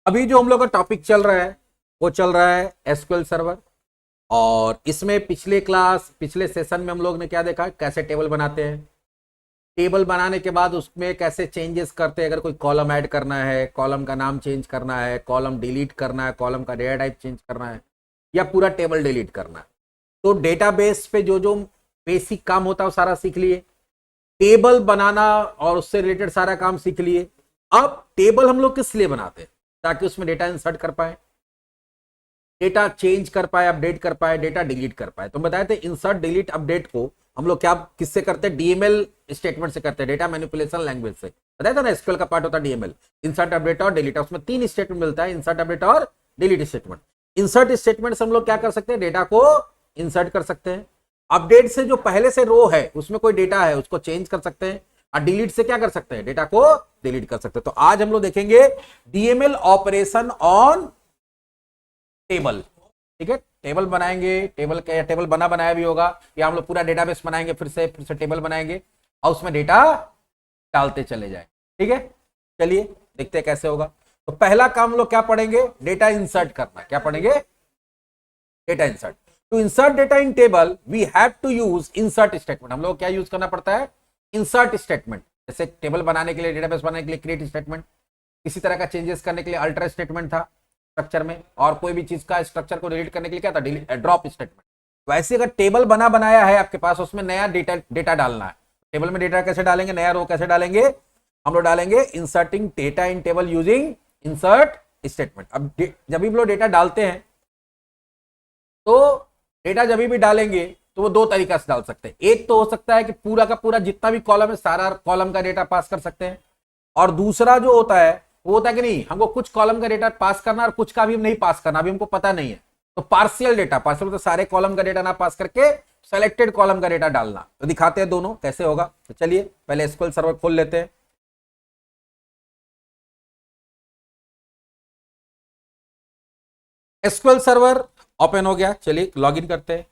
अभी जो हम लोग का टॉपिक चल रहा है वो चल रहा है एसक्यूएल सर्वर। और इसमें पिछले सेशन में हम लोग ने क्या देखा, कैसे टेबल बनाते हैं, टेबल बनाने के बाद उसमें कैसे चेंजेस करते हैं। अगर कोई कॉलम ऐड करना है, कॉलम का नाम चेंज करना है, कॉलम डिलीट करना है, कॉलम का डेटा टाइप चेंज करना है, या पूरा टेबल डिलीट करना है। तो डेटाबेस पे जो जो बेसिक काम होता है वो सारा सीख लिए, टेबल बनाना और उससे रिलेटेड सारा काम सीख लिए। अब टेबल हम लोग किस लिए बनाते हैं? ताकि उसमें डेटा इंसर्ट कर पाए, डेटा चेंज कर पाए, अपडेट कर पाए, डेटा डिलीट कर पाए। तो बताए थे इंसर्ट डिलीट अपडेट को हम लोग क्या किससे करते हैं? डीएमएल स्टेटमेंट से करते हैं, डेटा मैनिपुलेशन लैंग्वेज से। बताया था ना, एसक्यूएल का पार्ट होता है डीएमएल, इंसर्ट अपडेट और डिलीट। उसमें 3 स्टेटमेंट मिलता है, इंसर्ट अपडेट और डिलीट स्टेटमेंट। इंसर्ट स्टेटमेंट से हम लोग क्या कर सकते हैं? डेटा को इंसर्ट कर सकते हैं। अपडेट से जो पहले से रो है उसमें कोई डेटा है उसको चेंज कर सकते हैं। और डिलीट से क्या कर सकते हैं? डेटा को डिलीट कर सकते हैं। तो आज हम लोग देखेंगे डीएमएल ऑपरेशन ऑन टेबल। ठीक है, टेबल बनाएंगे, टेबल बना बनाया भी होगा, या हम लोग पूरा डेटाबेस बनाएंगे, फिर से टेबल बनाएंगे और उसमें डेटा डालते चले जाए। ठीक है, चलिए देखते हैं कैसे होगा। तो पहला काम हम लोग क्या पढ़ेंगे? डेटा इंसर्ट करना। क्या पढ़ेंगे? Data insert. To insert data in table we have to use insert statement. हम लोग क्या यूज करना पड़ता है? Insert statement. जैसे टेबल बनाने के लिए, डेटाबेस बनाने के लिए क्रिएट स्टेटमेंट, किसी तरह का चेंजेस करने के लिए अल्टर स्टेटमेंट था स्ट्रक्चर में, और कोई भी चीज का स्ट्रक्चर को डिलीट करने के लिए क्या था? Drop statement. वैसे अगर टेबल बना बनाया है आपके पास, उसमें नया डेटा डालना है। टेबल में डेटा कैसे डालेंगे? नया रो कैसे डालेंगे? हम लोग डालेंगे inserting data in table using insert statement. अब जब भी हम लोग डेटा डालते हैं तो डेटा जब भी डालेंगे तो वो 2 तरीका से डाल सकते हैं। एक तो हो सकता है कि पूरा का पूरा जितना भी कॉलम है सारा कॉलम का डेटा पास कर सकते हैं, और दूसरा जो होता है वो होता है कि नहीं, हमको कुछ कॉलम का डेटा पास करना और कुछ का भी नहीं पास करना, अभी हमको पता नहीं है। तो पार्शियल डेटा, पार्शियल तो सारे कॉलम का डेटा ना पास करके सेलेक्टेड कॉलम का डेटा डालना। तो दिखाते हैं दोनों कैसे होगा। तो चलिए पहले एसक्यूएल सर्वर खोल लेते हैं। एसक्यूएल सर्वर ओपन हो गया, चलिए लॉगिन करते हैं।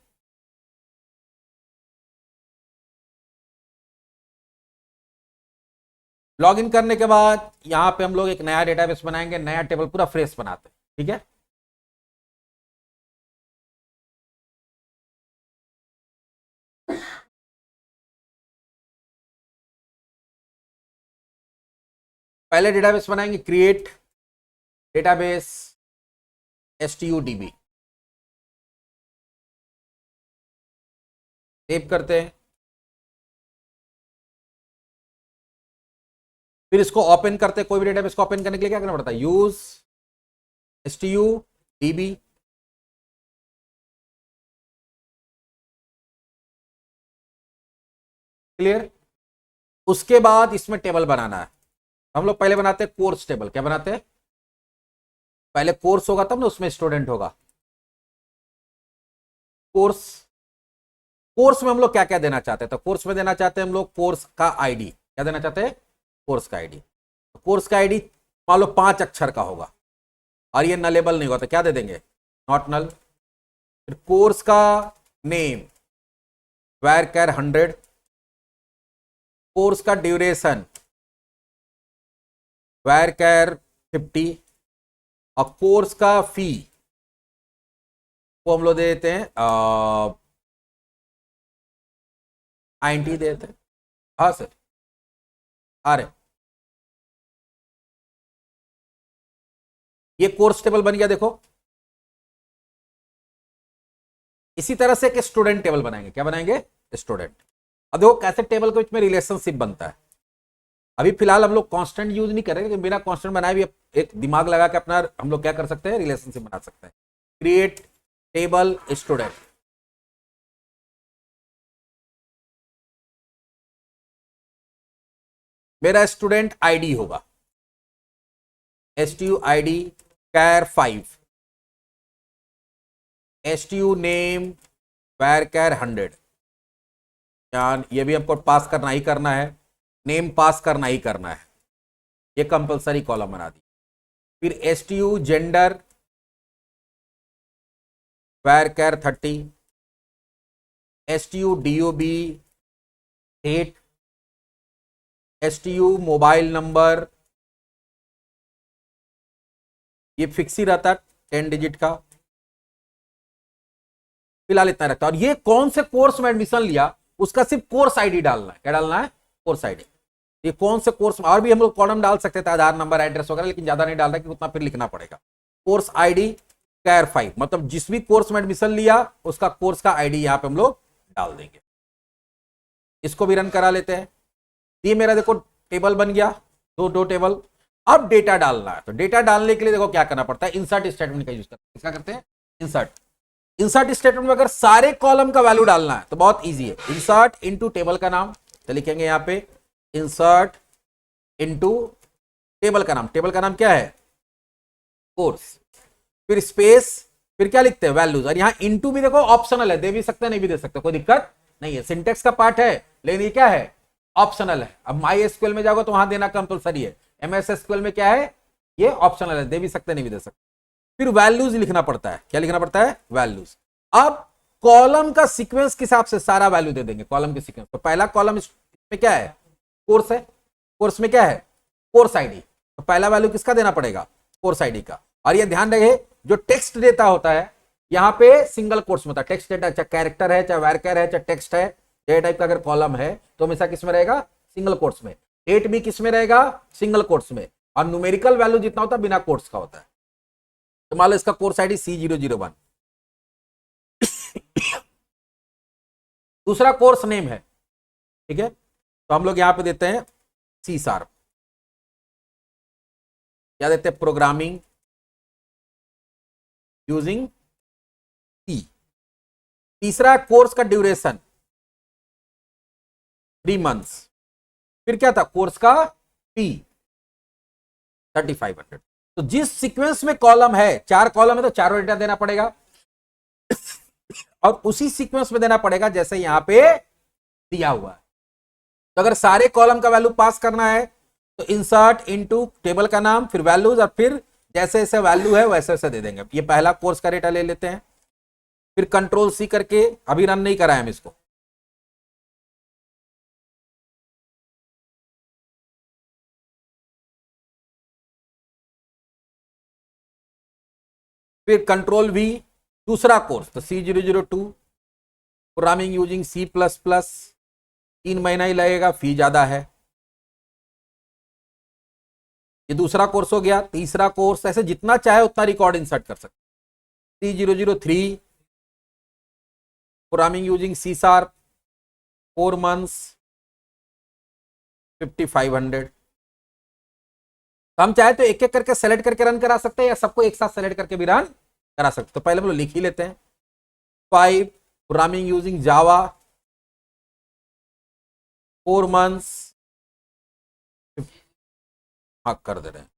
लॉगिन करने के बाद यहां पे हम लोग एक नया डेटाबेस बनाएंगे, नया टेबल पूरा फ्रेश बनाते हैं। ठीक है, पहले डेटाबेस बनाएंगे, क्रिएट डेटाबेस STUDB। सेव करते हैं, फिर इसको ओपन करते हैं। कोई भी डेटाबेस को ओपन करने के लिए क्या करना पड़ता है? Use STUDB। क्लियर। उसके बाद इसमें टेबल बनाना है। हम लोग पहले बनाते हैं कोर्स टेबल। क्या बनाते हैं? पहले कोर्स होगा तब ना उसमें स्टूडेंट होगा। कोर्स, कोर्स में हम लोग क्या क्या देना चाहते हैं? तो कोर्स में देना चाहते हैं हम लोग कोर्स का आईडी। क्या देना चाहते हैं? कोर्स का आईडी। कोर्स का आईडी मान लो 5 अक्षर का होगा और ये नलेबल नहीं होगा तो क्या दे देंगे? Not null. फिर कोर्स का नेम वैर कैर 100। कोर्स का ड्यूरेशन वैर कैर 50। और कोर्स का फी वो हम लोग दे देते हैं 90 देते हैं। हाँ सर, आ रहे। ये कोर्स टेबल बन गया देखो। इसी तरह से एक स्टूडेंट टेबल बनाएंगे। क्या बनाएंगे? स्टूडेंट। अब देखो कैसे टेबल के बीच में रिलेशनशिप बनता है। अभी फिलहाल हम लोग कांस्टेंट यूज नहीं करेंगे, लेकिन बिना कांस्टेंट बनाए भी एक दिमाग लगा के अपना हम लोग क्या कर सकते हैं? रिलेशनशिप बना सकते हैं। Create table student. मेरा स्टूडेंट आईडी होगा STUID कैर 5, STU नेम वैर कैर 100। यान ये भी हमको पास करना ही करना है, नेम पास करना ही करना है, ये कंपलसरी कॉलम बना दी। फिर STU जेंडर वैर कैर 30, STU DOB 8, STU mobile number ये फिक्स ही रहता है 10 डिजिट का, फिलहाल इतना रखता है। और ये कौन से कोर्स में एडमिशन लिया उसका सिर्फ कोर्स आईडी डालना है। क्या डालना है? Course ID. ये कौन से कोर्स में, और भी हम लोग कॉलम डाल सकते थे, आधार नंबर, एड्रेस वगैरह, लेकिन ज्यादा नहीं डाल रहा क्योंकि उतना फिर लिखना पड़ेगा। कोर्स आईडी कैर 5, मतलब जिस भी कोर्स में एडमिशन लिया उसका कोर्स का आईडी यहां पे हम लोग डाल देंगे। इसको भी रन करा लेते हैं। ये मेरा देखो टेबल बन गया, दो टेबल। अब डेटा डालना है, तो डेटा डालने के लिए देखो क्या करना पड़ता है, इंसर्ट स्टेटमेंट का यूज करते हैं। क्या करते हैं? इंसर्ट स्टेटमेंट में अगर सारे कॉलम का वैल्यू डालना है तो बहुत इजी है। इंसर्ट इनटू टेबल का नाम, तो लिखेंगे यहां पे इंसर्ट इनटू टेबल का नाम। टेबल का नाम क्या है? कोर्स। फिर स्पेस, फिर क्या लिखते हैं? वैल्यूज। और यहां इनटू भी देखो ऑप्शनल है, दे भी सकते हैं नहीं भी दे सकते, कोई दिक्कत नहीं है। सिंटेक्स का पार्ट है लेकिन ये क्या है? ऑप्शनल है। अब माई एसक्यूएल में जाओगे तो वहां देना कंपलसरी है, एमएस एसक्यूएल में क्या है? ये ऑप्शनल है, दे भी सकते नहीं भी दे सकते। फिर वैल्यूज लिखना पड़ता है। क्या लिखना पड़ता है? वैल्यूज। अब कॉलम का सीक्वेंस के हिसाब से सारा वैल्यू दे देंगे, कॉलम के सीक्वेंस। तो पहला कॉलम इसमें क्या है? कोर्स है। कोर्स में क्या है? Course ID. तो पहला वैल्यू किसका देना पड़ेगा? कोर्स आईडी का। और ये ध्यान रहे जो टेक्स्ट डेटा होता है यहां पे सिंगल कोर्स में होता है। टेक्स्ट डेटा चाहे कैरेक्टर है, चाहे वैरकर है, चाहे टेक्स्ट है, ये टाइप का अगर कॉलम है तो हमेशा किस में रहेगा? सिंगल कोर्स में। डेट भी किस में रहेगा? सिंगल कोर्स में। और न्यूमेरिकल वैल्यू जितना होता है बिना कोर्स का होता है। तो मान लो इसका कोर्स आईडी C001। दूसरा कोर्स नेम है, ठीक है, तो हम लोग यहां पे देते हैं C#। क्या देते हैं? Programming using C। तीसरा कोर्स का ड्यूरेशन 3 मंथ्स। फिर क्या था? कोर्स का P 3500। तो जिस सीक्वेंस में कॉलम है, 4 कॉलम है तो चारों डेटा देना पड़ेगा, और उसी सीक्वेंस में देना पड़ेगा जैसे यहां पे दिया हुआ है। तो अगर सारे कॉलम का वैल्यू पास करना है तो इंसर्ट इनटू टेबल का नाम, फिर वैल्यूज, और फिर जैसे जैसे वैल्यू है वैसे वैसे दे देंगे। ये पहला कोर्स का डेटा ले लेते हैं, फिर कंट्रोल C करके, अभी रन नहीं कराए हम इसको, फिर कंट्रोल V, दूसरा कोर्स तो C002, प्रोग्रामिंग यूजिंग C++, 3 महीना ही लगेगा, फी ज्यादा है। ये दूसरा कोर्स हो गया। तीसरा कोर्स ऐसे जितना चाहे उतना रिकॉर्ड इंसर्ट कर सकते। C003, programming using C#, 4 months, 5500। हम चाहे तो एक एक करके सेलेक्ट करके रन करा सकते हैं या सबको एक साथ सेलेक्ट करके भी रन करा सकते। तो पहले हम लोग लिख ही लेते हैं। 5, प्रोग्रामिंग यूजिंग जावा, 4 मंथ्स, हाँ कर दे रहे हैं।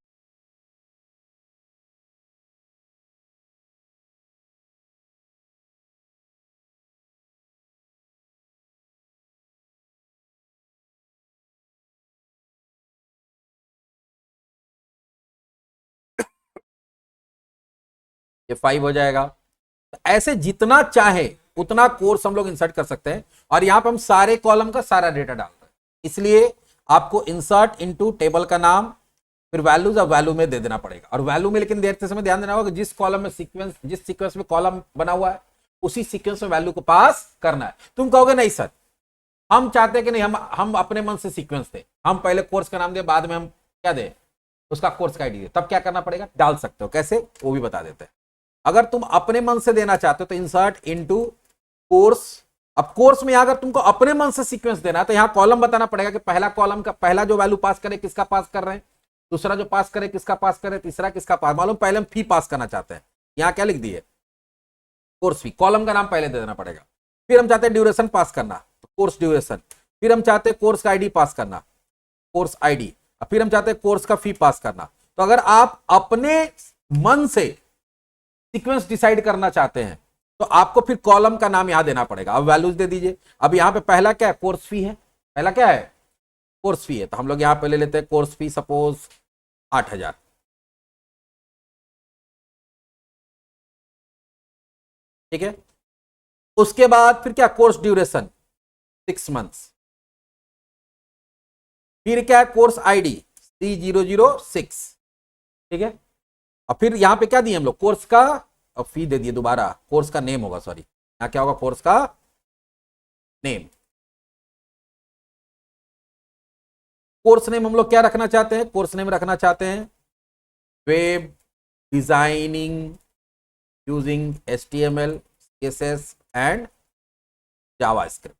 ये 5 हो जाएगा। तो ऐसे जितना चाहे उतना कोर्स हम लोग इंसर्ट कर सकते हैं, और यहां पर हम सारे कॉलम का सारा डेटा डालते हैं। इसलिए आपको इंसर्ट इनटू टेबल का नाम, फिर वैल्यूज, और वैल्यू में दे देना पड़ेगा। और वैल्यू में लेकिन देते समय ध्यान देना होगा जिस कॉलम में सीक्वेंस, जिस सीक्वेंस में कॉलम बना हुआ है उसी सीक्वेंस में वैल्यू को पास करना है। तुम कहोगे नहीं सर हम चाहते हैं कि नहीं, हम अपने मन से सीक्वेंस दे, हम पहले कोर्स का नाम दे, बाद में हम क्या दे? उसका कोर्स का आईडी दे। तब क्या करना पड़ेगा? डाल सकते हो। कैसे? वो भी बता देते हैं। अगर तुम अपने मन से देना चाहते हो तो इंसर्ट इनटू कोर्स। अब कोर्स में अगर तुमको अपने मन से सीक्वेंस देना है तो यहां कॉलम बताना पड़ेगा कि पहला कॉलम का पहला जो वैल्यू पास करे किसका पास कर रहे हैं, दूसरा जो पास करे किसका पास करे, तीसरा किसका पास। मालूम पहले हम फी पास करना चाहते हैं, यहां क्या लिख दिए? Course fee. कॉलम का नाम पहले दे देना पड़ेगा। फिर हम चाहते हैं ड्यूरेशन पास करना, तो कोर्स ड्यूरेशन। फिर हम चाहते हैं कोर्स का आईडी पास करना, कोर्स आईडी। फिर हम चाहते हैं कोर्स का फी पास करना। तो अगर आप अपने मन से सीक्वेंस डिसाइड करना चाहते हैं तो आपको फिर कॉलम का नाम यहां देना पड़ेगा। अब वैल्यूज दे दीजिए। अब यहां पे पहला क्या है? कोर्स फी है। पहला क्या है? कोर्स फी है। तो हम लोग यहां पे ले लेते हैं कोर्स फी, सपोज 8000, ठीक है। उसके बाद फिर क्या? Course duration 6 months. फिर क्या है? कोर्स आईडी C006, ठीक है। और फिर यहाँ पे क्या दिए हम लोग, कोर्स का फी दे दिए, दोबारा कोर्स का नेम होगा, सॉरी यहाँ क्या होगा, कोर्स का नेम। कोर्स नेम हम लोग क्या रखना चाहते हैं, कोर्स नेम रखना चाहते हैं web designing using HTML CSS and JavaScript.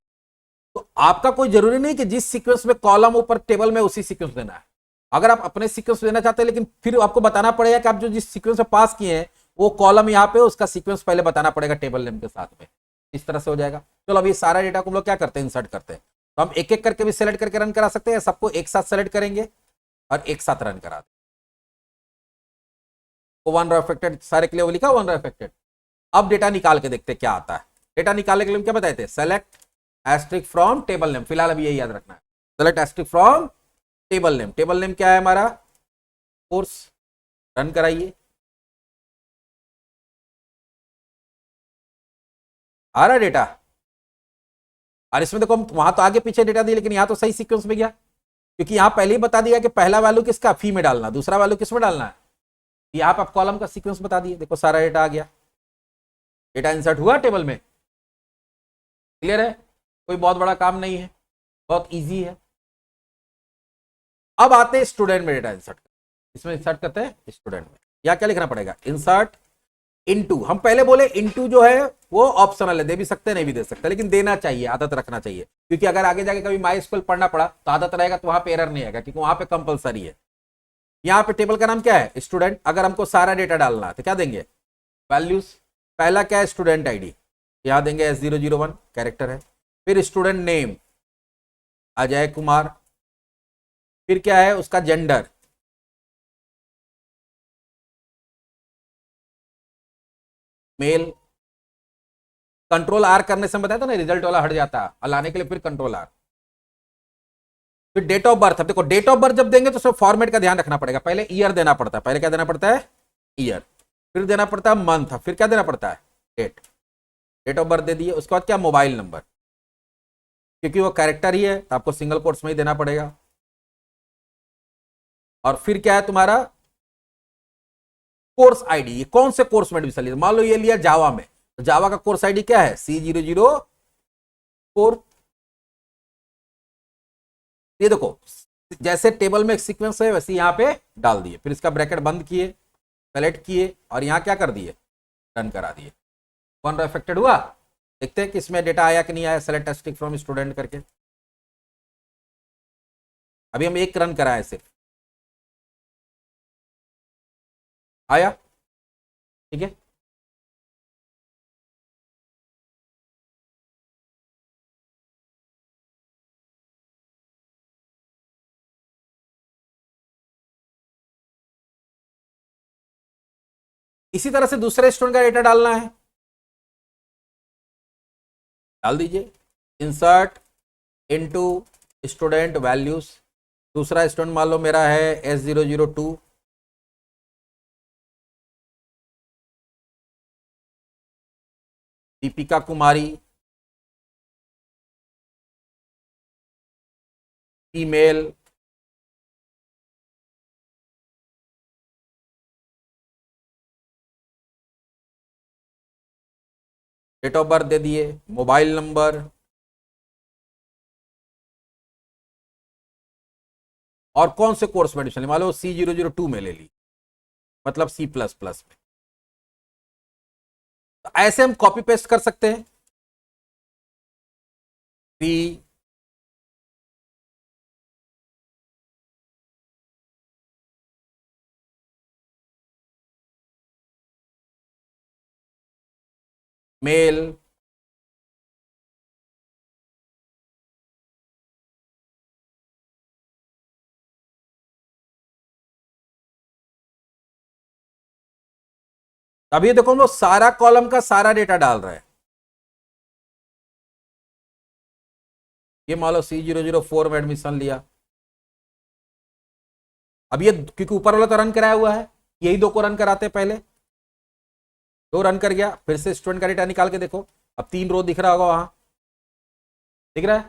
तो आपका कोई जरूरी नहीं कि जिस सीक्वेंस में कॉलम ऊपर टेबल में उसी सीक्वेंस देना है। अगर आप अपने सीक्वेंस देना चाहते हैं, लेकिन फिर आपको बताना पड़ेगा कि आप जो जिस सीक्वेंस में पास किए हैं वो कॉलम यहाँ पे, उसका सीक्वेंस पहले बताना पड़ेगा टेबल नेम के साथ में। इस तरह से हो जाएगा। चलो अभी सारा डेटा को हम लोग क्या करते हैं, इंसर्ट करते हैं। तो हम एक एक करके भी सेलेक्ट करके रन करा सकते हैं, सबको एक साथ सेलेक्ट करेंगे और एक साथ रन करा दें। वन रो अफेक्टेड सारे के लिए वो लिखा वन रो अफेक्टेड। अब डेटा निकाल के देखते क्या आता है। डेटा निकालने के लिए हम क्या बताए थे, select asterisk from table name. फिलहाल अभी यही याद रखना है, select asterisk from table name. Table name क्या है हमारा, कोर्स। रन कराइए, आ रहा डेटा। और इसमें देखो हम वहां तो आगे पीछे डेटा दिए, लेकिन यहां तो सही सीक्वेंस में गया, क्योंकि यहां पहले ही बता दिया कि पहला वैल्यू किसका, फी में डालना, दूसरा वैल्यू किस में डालना है। यहाँ पे आप कॉलम का सीक्वेंस बता दिए, देखो सारा डेटा आ गया, डेटा इंसर्ट हुआ टेबल में। क्लियर है, कोई बहुत बड़ा काम नहीं है, बहुत इजी है। अब आते हैं स्टूडेंट में डेटा इंसर्ट, इसमें इंसर्ट करते हैं स्टूडेंट में। या क्या लिखना पड़ेगा, इंसर्ट इनटू। हम पहले बोले इनटू जो है वो ऑप्शनल है, दे भी सकते नहीं भी दे सकते, लेकिन देना चाहिए, आदत रखना चाहिए, क्योंकि अगर आगे जाके कभी माई स्कूल पढ़ना पड़ा तो आदत रहेगा, तो वहां पे एरर नहीं आएगा, क्योंकि वहां पे कंपलसरी है। यहाँ पे टेबल का नाम क्या है, स्टूडेंट। अगर हमको सारा डेटा डालना है तो क्या देंगे, वैल्यूज। पहला क्या है, स्टूडेंट आईडी, यहाँ देंगे S001 कैरेक्टर है। फिर स्टूडेंट नेम अजय कुमार। फिर क्या है उसका जेंडर, मेल। कंट्रोल R करने से बताया था ना, रिजल्ट वाला हट जाता है, और लाने के लिए फिर कंट्रोल R। फिर डेट ऑफ बर्थ। अब देखो डेट ऑफ बर्थ जब देंगे तो सब फॉर्मेट का ध्यान रखना पड़ेगा। पहले ईयर देना पड़ता है, पहले क्या देना पड़ता है, ईयर। फिर देना पड़ता है मंथ, फिर क्या देना पड़ता है, डेट। डेट ऑफ बर्थ दे दिए, उसके बाद क्या, मोबाइल नंबर, क्योंकि वो कैरेक्टर ही है तो आपको सिंगल कोट्स में ही देना पड़ेगा। और फिर क्या है तुम्हारा, कोर्स आईडी, कौन से कोर्स में एडमिशन लिया। मान लो ये लिया जावा में, तो जावा का कोर्स आईडी क्या है, C004। ये देखो जैसे टेबल में एक सीक्वेंस है वैसे यहां पे डाल दिए, फिर इसका ब्रैकेट बंद किए, सेलेक्ट किए और यहां क्या कर दिए, रन करा दिए। वन रो अफेक्टेड हुआ। देखते हैं कि इसमें डेटा आया कि नहीं आया, सेलेक्ट एस्ट्रिक फ्रॉम स्टूडेंट करके। अभी हम एक रन कराए सिर्फ, आया, ठीक है। इसी तरह से दूसरे स्टूडेंट का डेटा डालना है, डाल दीजिए, इंसर्ट इनटू स्टूडेंट वैल्यूज। दूसरा स्टूडेंट मान लो मेरा है S002, Deepika Kumari, email, date of birth दे दिए, मोबाइल नंबर, और कौन से कोर्स में एडमिशन, मान लो C002 में ले ली, मतलब C++ में। तो ऐसे हम कॉपी पेस्ट कर सकते हैं। सी मेल, अभी देखो हम लोग सारा कॉलम का सारा डेटा डाल रहे हैं। ये मान लो C004 में एडमिशन लिया। अब ये क्योंकि ऊपर वाला तो रन कराया हुआ है, यही दो को रन कराते हैं पहले। दो रन कर गया, फिर से स्टूडेंट का डेटा निकाल के देखो, अब 3 रो दिख रहा होगा वहां, दिख रहा है।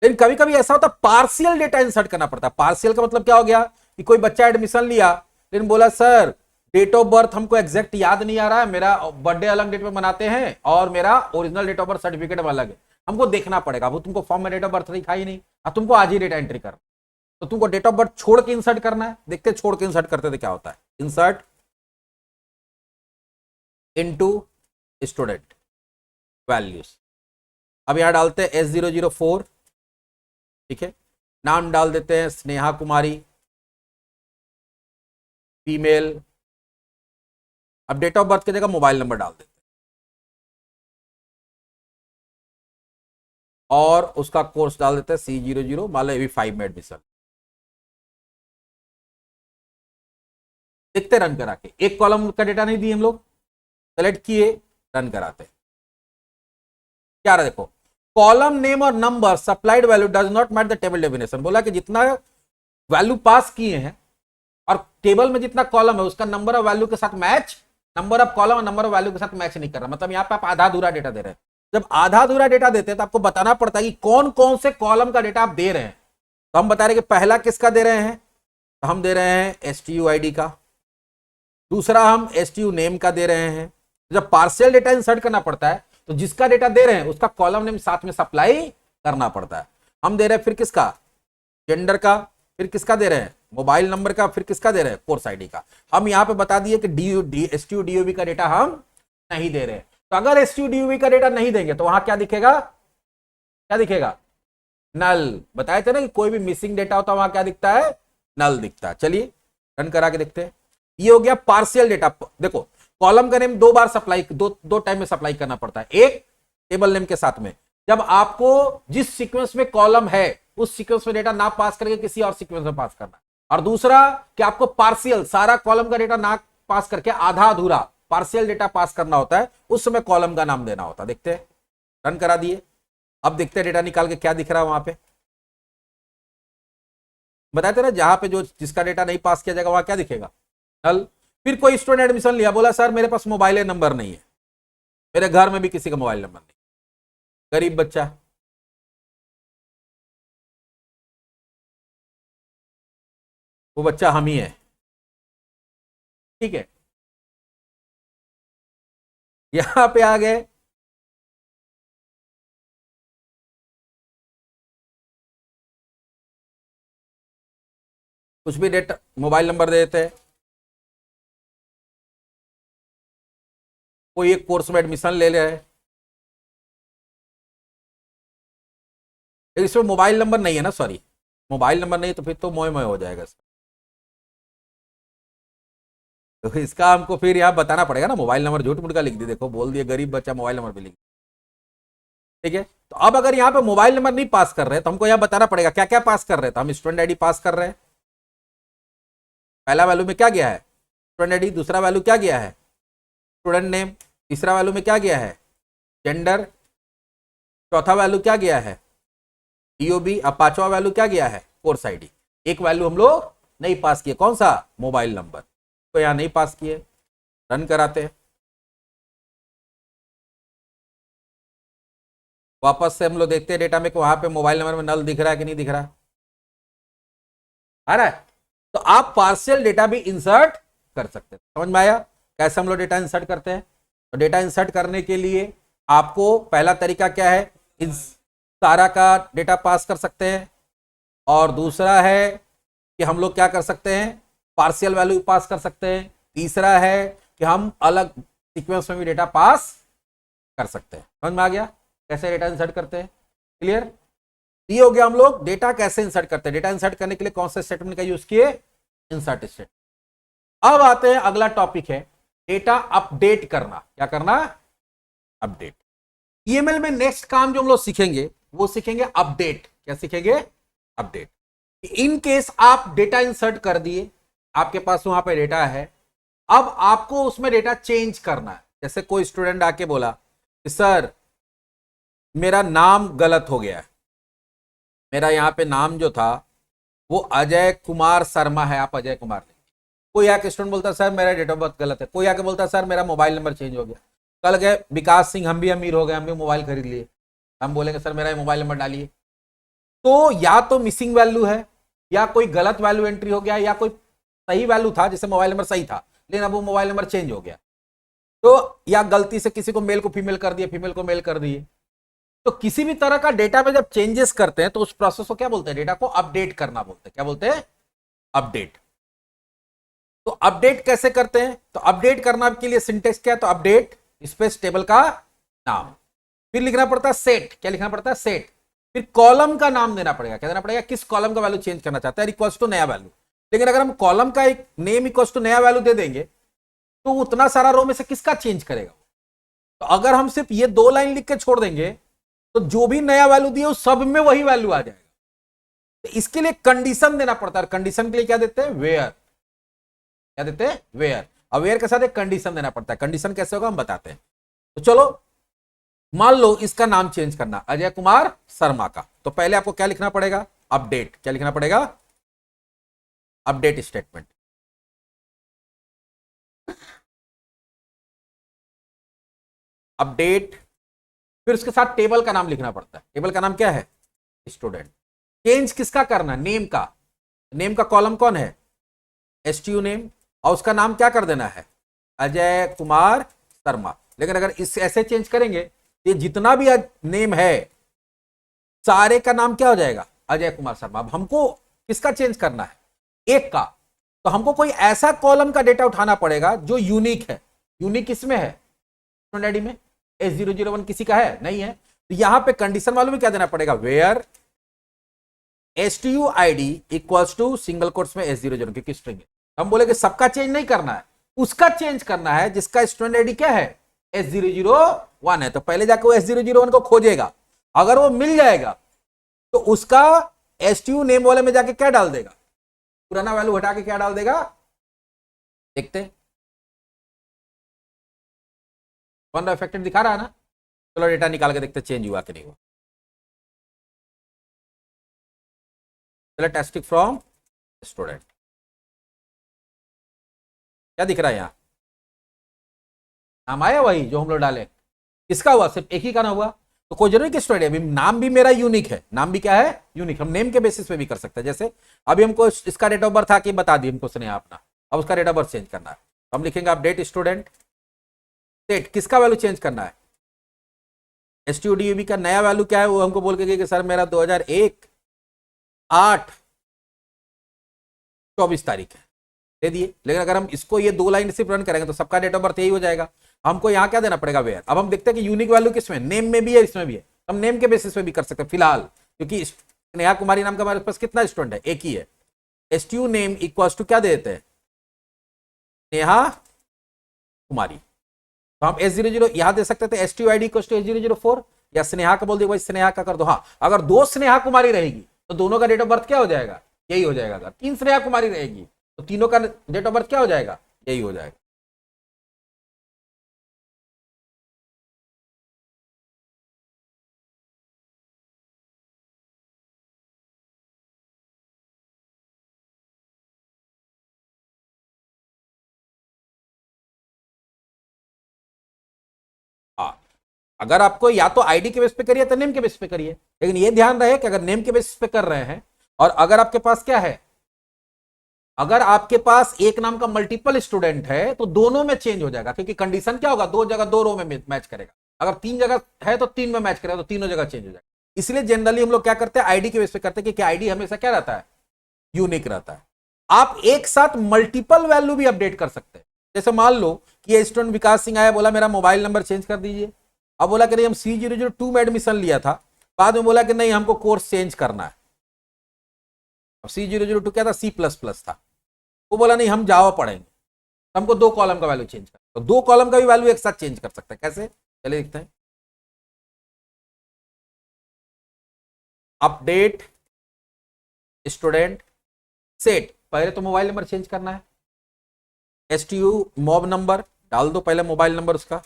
लेकिन कभी कभी ऐसा होता है पार्शियल डेटा इंसर्ट करना पड़ता है। पार्शियल का मतलब क्या हो गया कि कोई बच्चा एडमिशन लिया लेकिन बोला सर डेट ऑफ बर्थ हमको एग्जैक्ट याद नहीं आ रहा है, मेरा बर्थडे अलग डेट में मनाते हैं और मेरा original date of birth certificate अलग है, हमको देखना पड़ेगा। वो तुमको फॉर्म में डेट ऑफ बर्थ दिखाई नहीं, अब तुमको आज ही डेटा एंट्री करना, तो तुमको डेट ऑफ बर्थ छोड़ के इंसर्ट करना है। देखते छोड़ के इंसर्ट करते थे क्या होता है। Insert into student values. अब यहां डालते हैं S004, ठीक है, नाम डाल देते हैं स्नेहा कुमारी, फीमेल। अब डेट ऑफ बर्थ की जगह मोबाइल नंबर डाल देते हैं और उसका कोर्स डाल देते हैं C00, मान लो AB5 में एडमिशन। देखते रन करा के, एक कॉलम का डेटा नहीं दिए हम लोग, सेलेक्ट किए, रन कराते हैं। क्या रहा देखो, कॉलम नेम और number supplied value does not match the table definition. बोला कि जितना वैल्यू पास किए हैं और टेबल में जितना कॉलम है उसका नंबर ऑफ वैल्यू के साथ मैच, नंबर ऑफ कॉलम और नंबर ऑफ वैल्यू के साथ मैच नहीं कर रहा। मतलब यहाँ पे आप आधा अधूरा डेटा दे रहे हैं। जब आधा अधूरा डेटा देते हैं तो आपको बताना पड़ता है कि कौन कौन से कॉलम का डेटा आप दे रहे हैं। तो हम बता रहे कि पहला किसका दे रहे हैं, तो हम दे रहे हैं STU ID का, दूसरा हम STU नेम का दे रहे हैं। जब पार्शियल डेटा इंसर्ट करना पड़ता है तो जिसका डेटा दे रहे हैं उसका कॉलम नेम साथ में सप्लाई करना पड़ता है। हम दे रहे हैं फिर किसका, जेंडर का, फिर किसका दे रहे हैं, मोबाइल नंबर का, फिर किसका दे रहे हैं, कोर्स आईडी का। हम यहां पे बता दिए कि STU DOB का डेटा हम नहीं दे रहे हैं। तो अगर STU DOB का डेटा नहीं देंगे तो वहां क्या दिखेगा, क्या दिखेगा, नल। बताए थे ना कि कोई भी मिसिंग डेटा होता है वहां क्या दिखता है, नल दिखता है। चलिए रन करा के देखते हैं। ये हो गया पार्शियल डेटा। देखो कॉलम का नेम दो बार सप्लाई, दो टाइम में सप्लाई करना पड़ता है, एक टेबल नेम के साथ में। जब आपको जिस सीक्वेंस में कॉलम है उस सीक्वेंस में डेटा ना पास करके किसी और सीक्वेंस में पास करना, और दूसरा कि आपको पार्शियल सारा कॉलम का डेटा ना पास करके आधा अधूरा पार्शियल डेटा पास करना होता है, उस समय कॉलम का नाम देना होता है। देखते हैं, रन करा दिए। अब देखते हैं डेटा निकाल के क्या दिख रहा है वहां पे। बताए थे ना जहां पे जो जिसका डेटा नहीं पास किया जाएगा वहां क्या दिखेगा, नल। फिर कोई स्टूडेंट एडमिशन लिया, बोला सर मेरे पास मोबाइल नंबर नहीं है, मेरे घर में भी किसी का मोबाइल नंबर नहीं, गरीब बच्चा। वो बच्चा हम ही है, ठीक है। यहां पे आ गए, कुछ भी डेटा मोबाइल नंबर दे देते हैं। कोई एक कोर्स में एडमिशन ले रहा है, इसमें मोबाइल नंबर नहीं है ना, सॉरी मोबाइल नंबर नहीं, तो फिर तो मोए मोए हो जाएगा इसका। तो इसका हमको फिर यहाँ बताना पड़ेगा ना, मोबाइल नंबर झूठ मूठ का लिख दी, देखो बोल दिया गरीब बच्चा, मोबाइल नंबर भी लिख, ठीक है। तो अब अगर यहाँ पे मोबाइल नंबर नहीं पास कर रहे तो हमको यहाँ बताना पड़ेगा क्या क्या पास कर रहे हैं। तो हम स्टूडेंट आईडी पास कर रहे हैं, पहला वैल्यू में क्या गया है, स्टूडेंट आईडी। दूसरा वैल्यू क्या गया है, स्टूडेंट नेम। तीसरा वैल्यू में क्या गया है, जेंडर। चौथा वैल्यू क्या गया है, DOB। अब पांचवा वैल्यू क्या गया है, कोर्स आईडी। एक वैल्यू हम लोग नहीं पास किए, कौन सा, मोबाइल नंबर, तो यहां नहीं पास किए। रन कराते हैं, वापस से हम लोग देखते हैं डेटा में कि वहां पे मोबाइल नंबर में नल दिख रहा है कि नहीं दिख रहा आ रहा है। तो आप पार्शियल डेटा भी इंसर्ट कर सकते हैं। समझ में आया कैसे हम लोग डेटा इंसर्ट करते हैं। तो डेटा इंसर्ट करने के लिए आपको पहला तरीका क्या है, इन सारा का डेटा पास कर सकते हैं, और दूसरा है कि हम लोग क्या कर सकते हैं, पार्शियल वैल्यू पास कर सकते हैं। तीसरा है कि हम अलग सीक्वेंस में भी डेटा पास कर सकते हैं। समझ में आ गया कैसे डेटा इंसर्ट करते हैं, क्लियर। ये हो गया हम लोग डेटा कैसे इंसर्ट करते हैं। डेटा इंसर्ट करने के लिए कौन से स्टेटमेंट का यूज किए, इंसर्ट स्टेटमेंट। अब आते हैं, अगला टॉपिक है डेटा अपडेट करना। क्या करना, अपडेट। ईएमएल में नेक्स्ट काम जो हम लोग सीखेंगे वो सीखेंगे अपडेट। क्या सीखेंगे, अपडेट। इन केस आप डेटा इंसर्ट कर दिए, आपके पास वहां पे डेटा है, अब आपको उसमें डेटा चेंज करना है। जैसे कोई स्टूडेंट आके बोला कि सर मेरा नाम गलत हो गया है, मेरा यहाँ पे नाम जो था वो अजय कुमार शर्मा है, आप अजय कुमार नहीं। कोई आके स्टूडेंट बोलता सर मेरा डेट ऑफ बर्थ गलत है। कोई आके बोलता सर मेरा मोबाइल नंबर चेंज हो गया। कल गए विकास सिंह, हम भी अमीर हो गए, हम भी मोबाइल खरीद लिए, हम बोलेंगे सर मेरा मोबाइल नंबर डालिए। तो या तो मिसिंग वैल्यू है, या कोई गलत वैल्यू एंट्री हो गया, या कोई सही वैल्यू था जैसे मोबाइल नंबर सही था लेकिन अब वो मोबाइल नंबर चेंज हो गया, तो या गलती से किसी को मेल को फीमेल कर दिए, फीमेल को मेल कर दिए। तो किसी भी तरह का डेटा में जब चेंजेस करते हैं तो उस प्रोसेस को क्या बोलते हैं, डेटा को अपडेट करना बोलते हैं। क्या बोलते हैं, अपडेट। तो अपडेट कैसे करते हैं, तो अपडेट करना के लिए सिंटेक्स क्या है, तो अपडेट स्पेस टेबल का नाम, फिर लिखना पड़ता है सेट। क्या लिखना पड़ता है, सेट। फिर कॉलम का नाम देना पड़ेगा, क्या देना पड़ेगा, किस कॉलम का वैल्यू चेंज करना चाहता है, इक्वल्स टू नया वैल्यू। लेकिन अगर हम कॉलम का एक नेम इक्वल्स टू नया वैल्यू दे देंगे तो उतना सारा रो में से किसका चेंज करेगा। तो अगर हम सिर्फ ये 2 लाइन लिख के छोड़ देंगे तो जो भी नया वैल्यू दिए उस सब में वही वैल्यू आ जाएगा। तो इसके लिए कंडीशन देना पड़ता है। कंडीशन के लिए क्या देते हैं, वेयर। क्या देते हैं, वेयर। अब वेयर के साथ एक कंडीशन देना पड़ता है। कंडीशन कैसे होगा हम बताते हैं। तो चलो मान लो इसका नाम चेंज करना, अजय कुमार शर्मा का, तो पहले आपको क्या लिखना पड़ेगा, अपडेट। क्या लिखना पड़ेगा, अपडेट स्टेटमेंट। अपडेट, फिर उसके साथ टेबल का नाम लिखना पड़ता है। टेबल का नाम क्या है, स्टूडेंट। चेंज किसका करना, नेम का। नेम का कॉलम कौन है, एसटीयू नेम, और उसका नाम क्या कर देना है, अजय कुमार शर्मा। लेकिन अगर इस ऐसे चेंज करेंगे ये जितना भी नेम है सारे का नाम क्या हो जाएगा, अजय कुमार शर्मा। अब हमको किसका चेंज करना है, एक का। तो हमको कोई ऐसा कॉलम का डेटा उठाना पड़ेगा जो यूनिक है। यूनिक किसमें है, स्टूडेंट आईडी में। S001 किसी का है, नहीं है। तो यहां पे कंडीशन वालों में क्या देना पड़ेगा, where STUID equals to single quotes में S00, क्योंकि स्ट्रिंग है। हम बोले कि सबका चेंज नहीं करना है, उसका चेंज करना है जिसका स्टूडेंट आईडी क्या है, S001 है। तो पहले जाकर वो S001 को खोजेगा, अगर वो मिल जाएगा तो उसका STU नेम वाले में जाके क्या डाल देगा, पुराना वैल्यू हटा के क्या डाल देगा, देखते हैं। वन इफेक्टेड दिखा रहा है ना। चलो डेटा निकाल के देखते चेंज हुआ कि नहीं हुआ। चलो टेस्टिंग फ्रॉम स्टूडेंट, क्या दिख रहा है यहां, नाम आया वही जो हम लोग डाले। किसका हुआ, सिर्फ एक ही का ना हुआ। तो कोई जरूरी कि स्टूडेंट, अभी नाम भी मेरा यूनिक है। नाम भी क्या है, यूनिक। हम नेम के बेसिस पे भी कर सकते हैं। जैसे अभी हमको इसका डेट ऑफ बर्थ आके बता दी हमको स्नेहा अपना, अब उसका डेट ऑफ बर्थ चेंज करना है। तो हम लिखेंगे अपडेट स्टूडेंट सेट, किसका वैल्यू चेंज करना है, STUDUB का नया वैल्यू क्या है, वो हमको बोल के कि सर मेरा 2001 8 24 तारीख है, दे दिए। लेकिन अगर हम इसको ये 2 लाइन सिर्फ रन करेंगे तो सबका डेट ऑफ बर्थ यही हो जाएगा। हमको यहाँ क्या देना पड़ेगा, वेयर। अब हम देखते हैं कि यूनिक वैल्यू किसमें, नेम में भी है, इसमें भी है। हम नेम के बेसिस पे भी कर सकते हैं फिलहाल, क्योंकि स्नेहा कुमारी नाम का हमारे पास कितना स्टूडेंट है, एक ही है। STU नेम इक्वल्स टू क्या दे देते हैं, स्नेहा कुमारी। तो हम S00 यहां दे सकते थे, STUID इक्वल्स टू S004, या स्नेहा का बोल दे भाई, स्नेहा का कर दो। हाँ, अगर 2 स्नेहा कुमारी रहेगी तो दोनों का डेट ऑफ बर्थ क्या हो जाएगा, यही हो जाएगा। अगर 3 स्नेहा कुमारी रहेगी तो तीनों का डेट ऑफ बर्थ क्या हो जाएगा, यही हो जाएगा। हाँ, अगर आपको या तो आईडी के बेस पे करिए तो नेम के बेस पे करिए, लेकिन ये ध्यान रहे कि अगर नेम के बेस पे कर रहे हैं और अगर आपके पास क्या है, अगर आपके पास एक नाम का मल्टीपल स्टूडेंट है तो दोनों में चेंज हो जाएगा, क्योंकि कंडीशन क्या होगा, 2 जगह 2 रो में मैच करेगा। अगर 3 जगह है तो 3 में मैच करेगा, तो तीनों जगह चेंज हो जाएगा। इसलिए जनरली हम लोग क्या करते हैं, आईडी के बेस पे करते हैं, क्योंकि आईडी हमेशा क्या रहता है, यूनिक रहता है। आप एक साथ मल्टीपल वैल्यू भी अपडेट कर सकते हैं। जैसे मान लो कि ये स्टूडेंट विकास सिंह आया, बोला मेरा मोबाइल नंबर चेंज कर दीजिए। अब बोला कि नहीं हम C002 में एडमिशन लिया था, बाद में बोला कि नहीं हमको कोर्स चेंज करना है। अब C002 क्या था, C++ था। वो बोला नहीं हम जावा पढ़ेंगे, तो हमको 2 कॉलम का वैल्यू चेंज कर, तो 2 कॉलम का भी वैल्यू एक साथ चेंज कर सकते हैं। कैसे, चलिए देखते हैं। अपडेट स्टूडेंट सेट, पहले तो मोबाइल नंबर चेंज करना है। STU मॉब नंबर डाल दो, पहले मोबाइल नंबर उसका,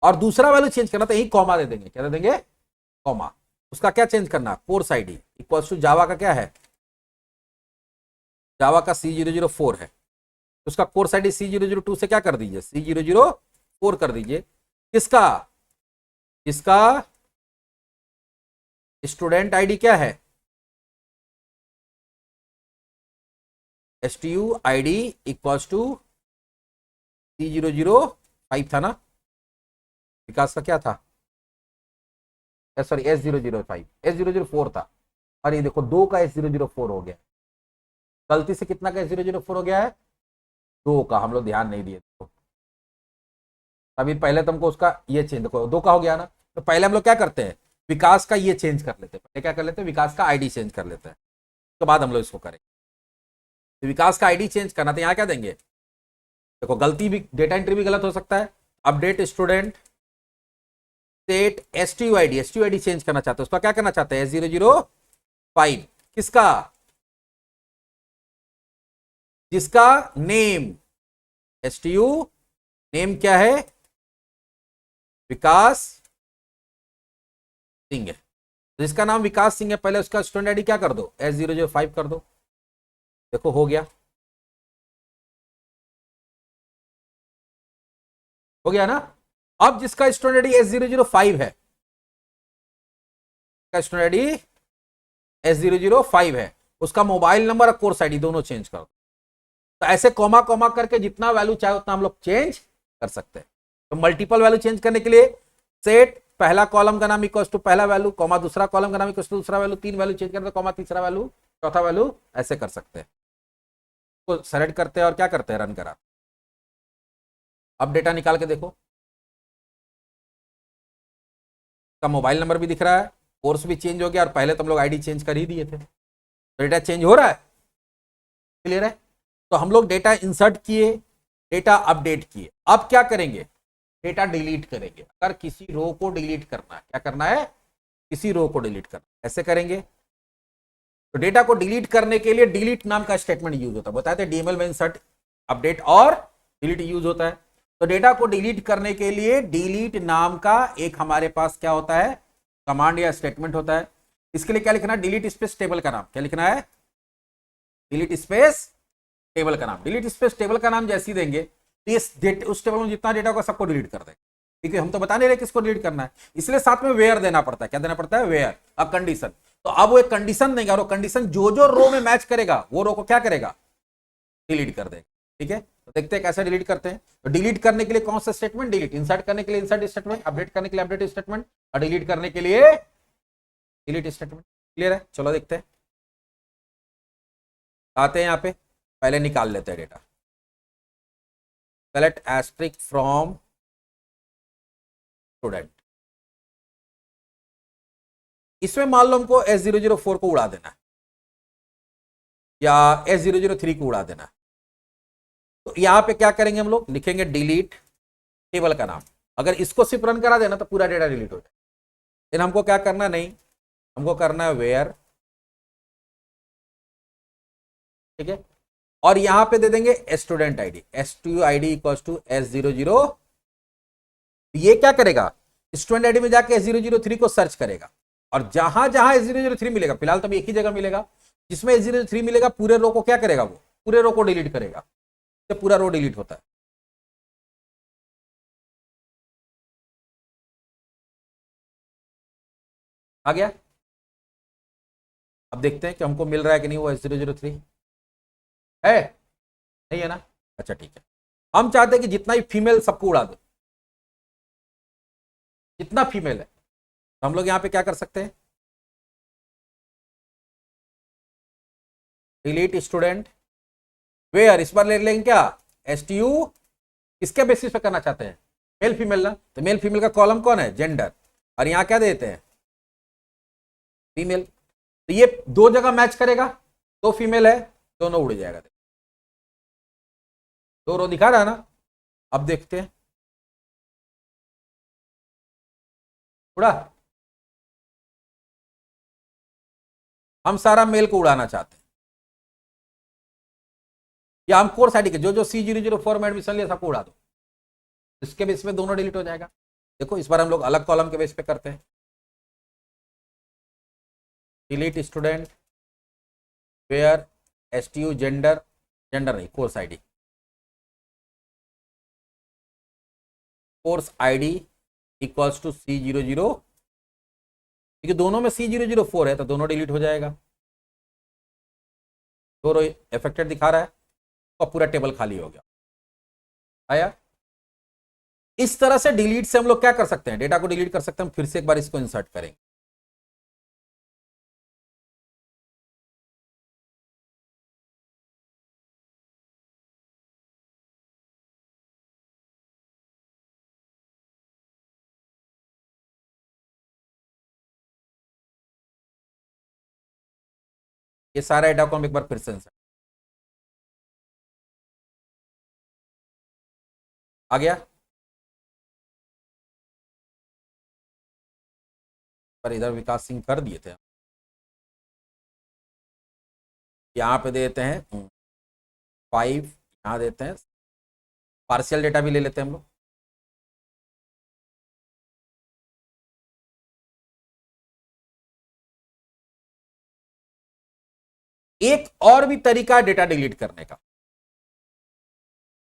और दूसरा वैल्यू चेंज करना तो यही कॉमा दे देंगे। क्या दे देंगे, कॉमा। उसका क्या चेंज करना, course ID equals to Java का क्या है, जावा का C004 है, उसका कोर्स आईडी C002 से क्या कर दीजिए, C004 कर दीजिए। किसका, इसका स्टूडेंट आईडी क्या है, STUID इक्वल्स टू C005 था ना, विकास का क्या था, सॉरी S005, S004 था। अरे देखो 2 का S004 हो गया, गलती से कितना का S004 हो गया है, 2 का, हम लोग ध्यान नहीं दिए। तो अभी पहले तुमको उसका ये चेंज, देखो 2 का हो गया ना, तो पहले हम लोग क्या करते हैं, विकास का ये चेंज कर लेते हैं, पहले क्या कर लेते हैं, विकास का आईडी चेंज कर लेते हैं, उसके बाद हम लोग इसको करेंगे। तो विकास का आईडी चेंज करना, तो यहाँ क्या देंगे, देखो गलती भी, डेटा एंट्री भी गलत हो सकता है। Update student set STUID change करना चाहते हैं, उसका क्या करना चाहते हैं, S005, किसका, जिसका नेम STU नेम क्या है, विकास सिंह है, जिसका नाम विकास सिंह है, पहले उसका स्टूडेंट आईडी क्या कर दो, S005 कर दो। देखो हो गया, हो गया ना। अब जिसका स्टूडेंट आईडी S005 है, स्टूडेंट आईडी S005 है, उसका मोबाइल नंबर और कोर्स आईडी दोनों चेंज कर दो। तो ऐसे कॉमा कॉमा करके जितना वैल्यू चाहे उतना हम लोग चेंज कर सकते हैं। तो मल्टीपल वैल्यू चेंज करने के लिए सेट पहला कॉलम का नाम इक्वल्स टू पहला वैल्यू, कॉमा दूसरा कॉलम का नाम इक्वल्स टू दूसरा वैल्यू, 3 वैल्यू चेंज करते, कॉमा तीसरा वैल्यू, चौथा वैल्यू, ऐसे कर सकते हैं। तो सेलेक्ट करते हैं और क्या करते हैं, रन करा। अब डेटा निकाल के देखो, का मोबाइल नंबर भी दिख रहा है, कोर्स भी चेंज हो गया, और पहले तो हम लोग आईडी चेंज कर ही दिए थे, तो डेटा चेंज हो रहा है, क्लियर है। तो हम लोग डेटा इंसर्ट किए, डेटा अपडेट किए, अब क्या करेंगे, डेटा डिलीट करेंगे। अगर किसी रो को डिलीट करना है, क्या करना है, किसी रो को डिलीट करना, ऐसे करेंगे। तो डेटा को डिलीट करने के लिए डिलीट नाम का स्टेटमेंट यूज होता है, बताए थे डीएमएल में इंसर्ट, अपडेट और डिलीट यूज होता है। तो डेटा को डिलीट करने के लिए डिलीट नाम का एक हमारे पास क्या होता है, कमांड या स्टेटमेंट होता है। इसके लिए क्या लिखना है, डिलीट स्पेस टेबल का नाम, क्या लिखना है, डिलीट स्पेस टेबल का नाम। डिलीट स्पेस टेबल का नाम जैसे ही देंगे तो ये उस टेबल में जितना डेटा होगा सबको डिलीट कर देंगे, क्योंकि हम तो बता नहीं रहे किसको डिलीट करना है, इसलिए साथ में वेयर देना पड़ता है। क्या देना पड़ता है, वेयर, अब कंडीशन। तो अब वो एक कंडीशन देंगे, और वो कंडीशन जो जो रो में मैच करेगा वो रो को क्या करेगा, डिलीट कर देगा। ठीक है, तो देखते हैं कैसे डिलीट करते हैं। तो डिलीट करने के लिए कौन सा स्टेटमेंट, डिलीट, इंसर्ट करने के लिए इंसर्ट स्टेटमेंट, अपडेट करने के लिए अपडेट स्टेटमेंट, और डिलीट करने के लिए डिलीट स्टेटमेंट। क्लियर है, चलो देखते हैं, आते हैं यहाँ पे, पहले निकाल लेते हैं data. Select asterisk from student, इसमें मान लो हमको S004 को उड़ा देना है या S003 को उड़ा देना है। तो यहां पे क्या करेंगे, हम लोग लिखेंगे डिलीट टेबल का नाम। अगर इसको सिर्फ रन करा देना तो पूरा डेटा डिलीट हो जाए, लेकिन हमको क्या करना, नहीं, हमको करना है वेयर, ठीक है, और यहां पे दे देंगे student ID, STUID equals to S00। ये क्या करेगा, स्टूडेंट आईडी में जाके S003 को सर्च करेगा, और जहां जहां S003 मिलेगा, फिलहाल तो एक ही जगह मिलेगा, जिसमें S003 मिलेगा पूरे रो को क्या करेगा, वो पूरे रो को डिलीट करेगा, तो पूरा रो डिलीट होता है। आ गया। अब देखते हैं कि हमको मिल रहा है कि नहीं वो S003 है, नहीं है ना, अच्छा ठीक है। हम चाहते हैं कि जितना ही फीमेल सबको उड़ा दो, जितना फीमेल है, तो हम लोग यहां पे क्या कर सकते हैं, डिलीट स्टूडेंट वेयर, इस बार ले लेंगे क्या, STU, किसके बेसिस पे करना चाहते हैं, मेल फीमेल ना, तो मेल फीमेल का कॉलम कौन है, जेंडर, और यहां क्या देते हैं, फीमेल। तो ये दो जगह मैच करेगा, दो फीमेल है, दोनों उड़ जाएगा, दो रो दिखा रहा है ना। अब देखते हैं, उड़ा, हम सारा मेल को उड़ाना चाहते हैं, या हम कोर्स आईडी के जो जो C004 में एडमिशन लिया सबको उड़ा दो, इसके बेस पे दोनों डिलीट हो जाएगा। देखो इस बार हम लोग अलग कॉलम के बेस पे करते हैं, delete student where STU gender, gender नहीं, course ID, course ID equals to C00, क्योंकि दोनों में C004 है तो दोनों डिलीट हो जाएगा। दो रो अफेक्टेड दिखा रहा है तो पूरा टेबल खाली हो गया। आया? इस तरह से डिलीट से हम लोग क्या कर सकते हैं, डेटा को डिलीट कर सकते हैं। हम फिर से एक बार इसको इंसर्ट करेंगे। ये सारा डेटा को हम एक बार फिर से इंसर्ट, आ गया। पर इधर विकास सिंह कर दिए थे, यहाँ पे देते हैं 5, यहाँ देते हैं पार्शियल डेटा भी ले लेते हैं हम लोग। एक और भी तरीका है डेटा डिलीट करने का,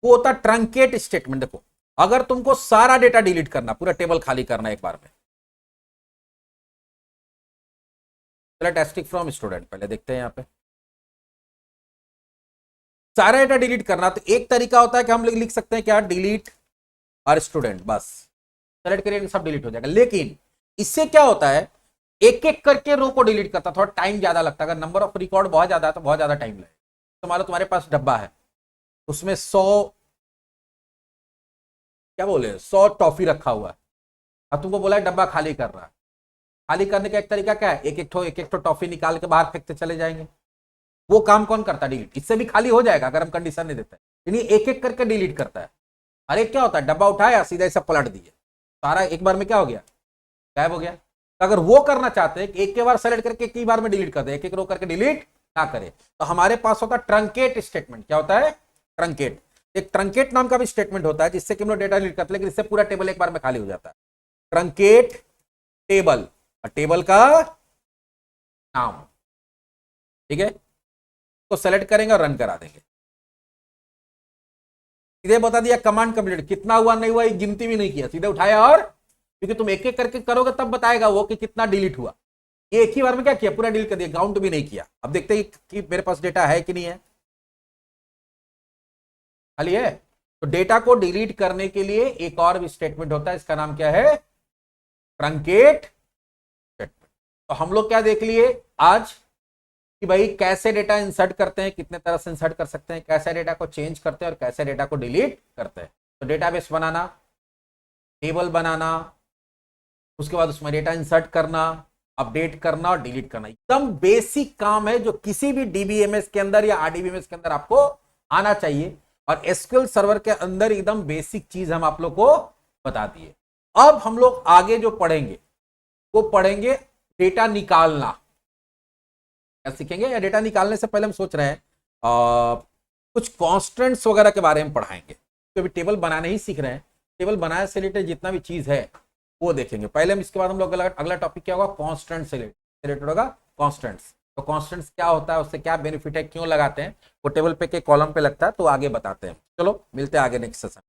वो होता ट्रंकेट स्टेटमेंट। देखो अगर तुमको सारा डेटा डिलीट करना, पूरा टेबल खाली करना एक बार में, सेलेक्ट एस्टिक फ्रॉम स्टूडेंट, पहले देखते हैं यहाँ पे सारा डेटा डिलीट करना, तो एक तरीका होता है कि हम लोग लिख सकते हैं क्या, डिलीट और स्टूडेंट, बस सेलेक्ट करिए सब डिलीट हो जाएगा। लेकिन इससे क्या होता है, एक एक करके रो को डिलीट करता, थोड़ा टाइम ज्यादा लगता है। अगर नंबर ऑफ रिकॉर्ड बहुत ज्यादा है तो बहुत ज्यादा टाइम लगेगा। तो मान लो तुम्हारे पास डब्बा है, उसमें 100 क्या बोले 100 टॉफी रखा हुआ है, अब तुमको बोला है डब्बा खाली कर रहा है। खाली करने का एक तरीका क्या है, एक एक ठो टॉफी निकाल के बाहर फेंकते चले जाएंगे। वो काम कौन करता है, डिलीट। इससे भी खाली हो जाएगा अगर हम कंडीशन नहीं देते, यानी एक एक करके डिलीट करता है। अरे क्या होता है, डब्बा उठाया सीधा ऐसा पलट दिए, सारा एक बार में क्या हो गया, गायब हो गया। तो अगर वो करना चाहते हैं कि एक के बार सेलेक्ट करके एक ही बार में डिलीट कर दे, एक एक रो करके डिलीट ना करे, तो हमारे पास होता है ट्रंकेट स्टेटमेंट। क्या होता है, ट्रंकेट। एक ट्रंकेट नाम का भी स्टेटमेंट होता है जिससे कि हम लोग डेटा डिलीट करते हैं, लेकिन इससे पूरा टेबल एक बार में खाली हो जाता है। ट्रंकेट टेबल, टेबल का नाम, ठीक है। तो सेलेक्ट करेंगे और रन करा देंगे, सीधे बता दिया कमांड कंप्लीट। कितना हुआ नहीं हुआ गिनती भी नहीं किया, सीधे उठाया और, क्योंकि तुम एक एक करके करोगे तब बताएगा वो कि कितना डिलीट हुआ। ये एक ही बार में क्या किया, पूरा डिलीट कर दिया, काउंट भी नहीं किया। अब देखते हैं कि मेरे पास डेटा है कि नहीं है, खाली है। तो डेटा को डिलीट करने के लिए एक और भी स्टेटमेंट होता है, इसका नाम क्या है, ट्रंकेट स्टेटमेंट। तो हम लोग क्या देख लिए आज कि भाई कैसे डेटा इंसर्ट करते हैं, कितने तरह से इंसर्ट कर सकते हैं, कैसे डेटा को चेंज करते हैं और कैसे डेटा को डिलीट करते हैं। तो डेटाबेस बनाना, टेबल बनाना, उसके बाद उसमें डेटा इंसर्ट करना, अपडेट करना और डिलीट करना, एकदम बेसिक काम है जो किसी भी डीबीएमएस के अंदर या आरडीबीएमएस के अंदर आपको आना चाहिए। और एसक्यूएल सर्वर के अंदर एकदम बेसिक चीज हम आप लोग को बता दिए। अब हम लोग आगे जो पढ़ेंगे वो पढ़ेंगे डेटा निकालना, क्या सीखेंगे। या डेटा निकालने से पहले हम सोच रहे हैं कुछ कॉन्स्टेंट्स वगैरह के बारे में पढ़ाएंगे, तो अभी टेबल बनाने ही सीख रहे हैं। टेबल बनाने से रिलेटेड जितना भी चीज है वो देखेंगे पहले हम, इसके बाद हम लोग अगला टॉपिक क्या होगा, कॉन्स्टेंट से रिलेटेड होगा, कॉन्स्टेंट्स। तो कॉन्स्टेंट्स क्या होता है, उससे क्या बेनिफिट है, क्यों लगाते हैं, वो टेबल पे के कॉलम पे लगता है, तो आगे बताते हैं। चलो मिलते हैं आगे नेक्स्ट सेशन।